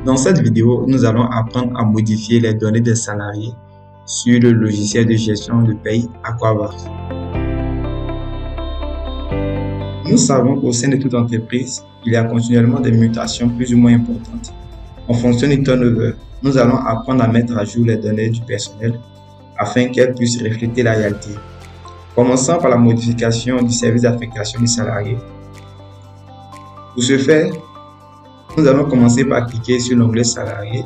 Dans cette vidéo, nous allons apprendre à modifier les données des salariés sur le logiciel de gestion de paye Aquaverse. Nous savons qu'au sein de toute entreprise, il y a continuellement des mutations plus ou moins importantes. En fonction du turnover, nous allons apprendre à mettre à jour les données du personnel afin qu'elles puissent refléter la réalité. Commençons par la modification du service d'affectation des salariés. Pour ce faire, nous allons commencer par cliquer sur l'onglet salarié,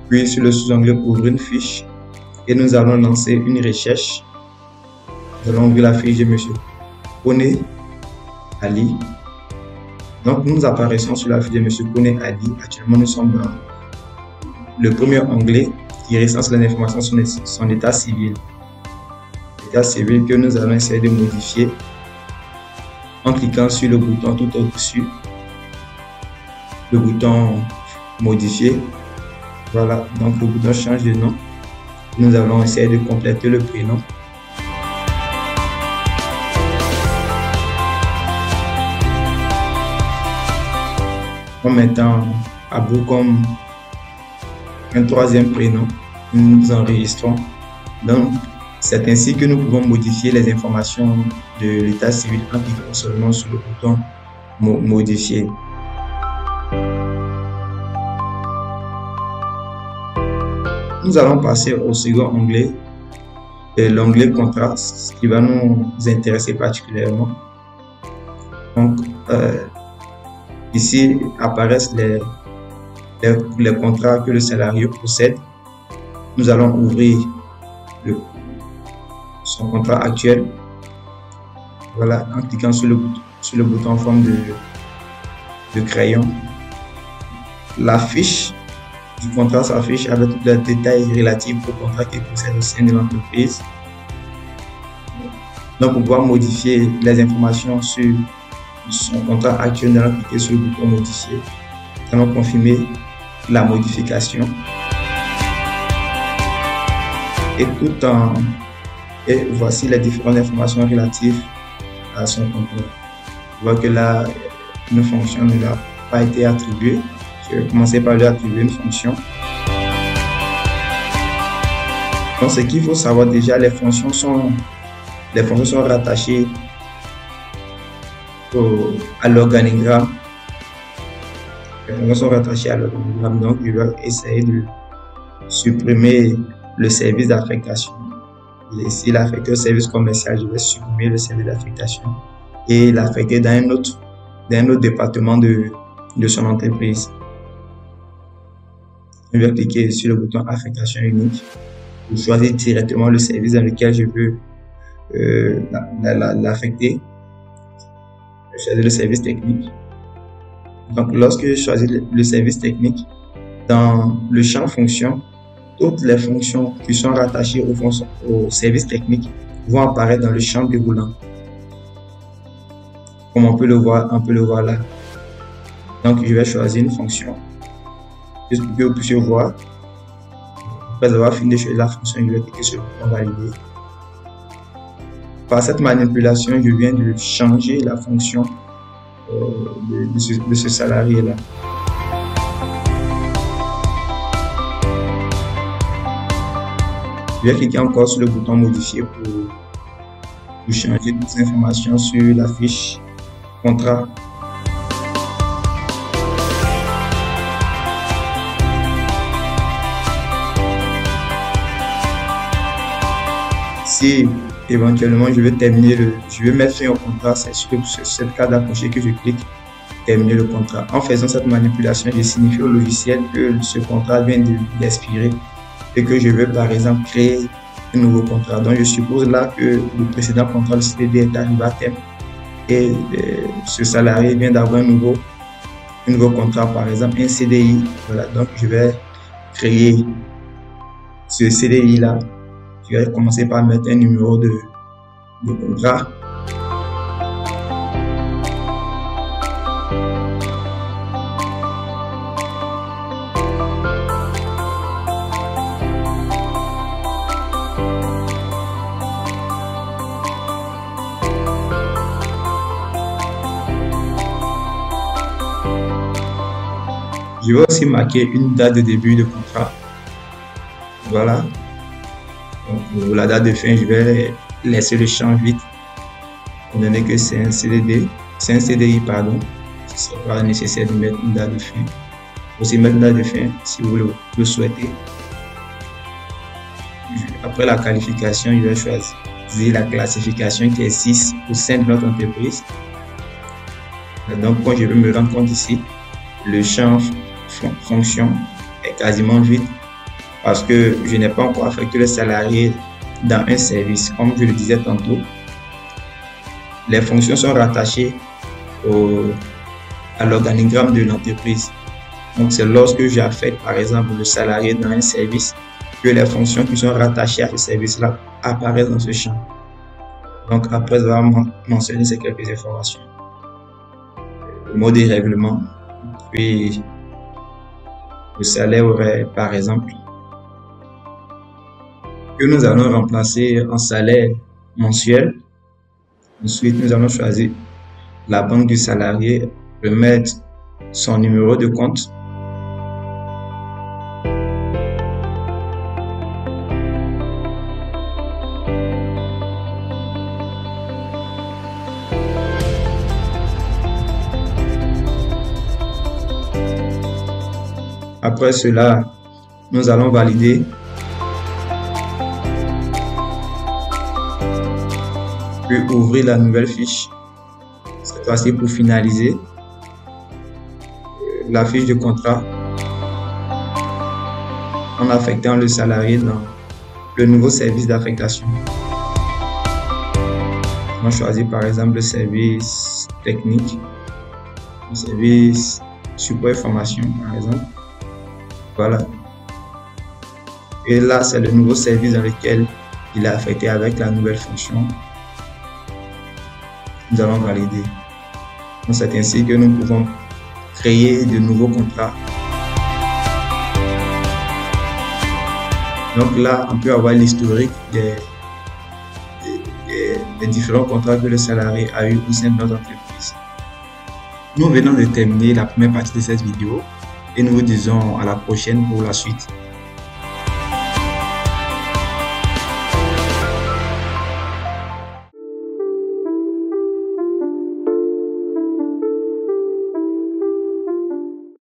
puis sur le sous-onglet ouvrir une fiche et nous allons lancer une recherche. Nous allons ouvrir la fiche de M. Kone Ali. Donc nous apparaissons sur la fiche de M. Kone Ali. Actuellement nous sommes dans le premier onglet qui recense les informations sur son état civil. L'état civil que nous allons essayer de modifier en cliquant sur le bouton tout au-dessus. Le bouton modifier. Voilà, donc le bouton change de nom. Nous allons essayer de compléter le prénom. En mettant Abou comme un troisième prénom, nous enregistrons. Donc, c'est ainsi que nous pouvons modifier les informations de l'état civil en cliquant seulement sur le bouton modifier. Nous allons passer au second onglet, l'onglet contrat, ce qui va nous intéresser particulièrement. Donc, ici apparaissent les contrats que le salarié possède. Nous allons ouvrir son contrat actuel. Voilà, en cliquant sur le bouton en forme de crayon. La fiche du contrat s'affiche avec tous les détails relatifs au contrat qu'il possède au sein de l'entreprise. Donc, pour pouvoir modifier les informations sur son contrat actuel, nous allons cliquer sur le bouton modifier. Nous allons confirmer la modification. Et voici les différentes informations relatives à son contrat. On voit que là, une fonction ne l'a pas été attribuée. Je vais commencer par lui attribuer une fonction. Donc, ce qu'il faut savoir déjà, les fonctions sont rattachées à l'organigramme. Les fonctions sont rattachées à l'organigramme. Donc, je vais essayer de supprimer le service d'affectation. Ici, l'affecter au service commercial, je vais supprimer le service d'affectation et l'affecter dans un autre département de son entreprise. Je vais cliquer sur le bouton affectation unique pour choisir directement le service dans lequel je veux l'affecter. Je vais choisir le service technique. Donc, lorsque je choisis le service technique, dans le champ fonction, toutes les fonctions qui sont rattachées au service technique vont apparaître dans le champ déroulant. Comme on peut le voir là. Donc, je vais choisir une fonction. Juste pour que vous puissiez voir. Après avoir fini de choisir la fonction, je vais cliquer sur le bouton valider. Par cette manipulation, je viens de changer la fonction de ce salarié-là. Je vais cliquer encore sur le bouton modifier pour changer toutes les informations sur la fiche contrat. Si éventuellement je vais mettre fin au contrat, c'est sur cette case d'approcher que je clique terminer le contrat. En faisant cette manipulation, je signifie au logiciel que ce contrat vient d'expirer et que je veux par exemple créer un nouveau contrat. Donc je suppose là que le précédent contrat, le CDD, est arrivé à terme et ce salarié vient d'avoir un nouveau contrat, par exemple un CDI. Voilà, donc je vais créer ce CDI là. Je vais commencer par mettre un numéro de contrat. Je vais aussi marquer une date de début de contrat. Voilà. Donc, pour la date de fin, je vais laisser le champ vide, étant donné que c'est un CDD, c'est un CDI, pardon. Ce ne sera pas nécessaire de mettre une date de fin. Aussi mettre une date de fin si vous le souhaitez. Après la qualification, je vais choisir la classification qui existe au sein de notre entreprise. Donc, quand je vais me rendre compte ici, le champ fonction est quasiment vide parce que je n'ai pas encore affecté le salarié dans un service. Comme je le disais tantôt, les fonctions sont rattachées à l'organigramme de l'entreprise. Donc, c'est lorsque j'affecte, par exemple, le salarié dans un service que les fonctions qui sont rattachées à ce service-là apparaissent dans ce champ. Donc, après avoir mentionné ces quelques informations, le mot des règlements, puis le salaire horaire, par exemple, que nous allons remplacer en salaire mensuel. Ensuite, nous allons choisir la banque du salarié, remettre son numéro de compte. Après cela, nous allons valider. Puis ouvrir la nouvelle fiche. Cette fois-ci pour finaliser la fiche de contrat en affectant le salarié dans le nouveau service d'affectation. On choisit par exemple le service technique, le service support et formation par exemple. Voilà. Et là, c'est le nouveau service dans lequel il est affecté avec la nouvelle fonction. Nous allons valider. Donc, c'est ainsi que nous pouvons créer de nouveaux contrats. Donc là, on peut avoir l'historique des différents contrats que le salarié a eu au sein de notre entreprise. Nous venons de terminer la première partie de cette vidéo et nous vous disons à la prochaine pour la suite.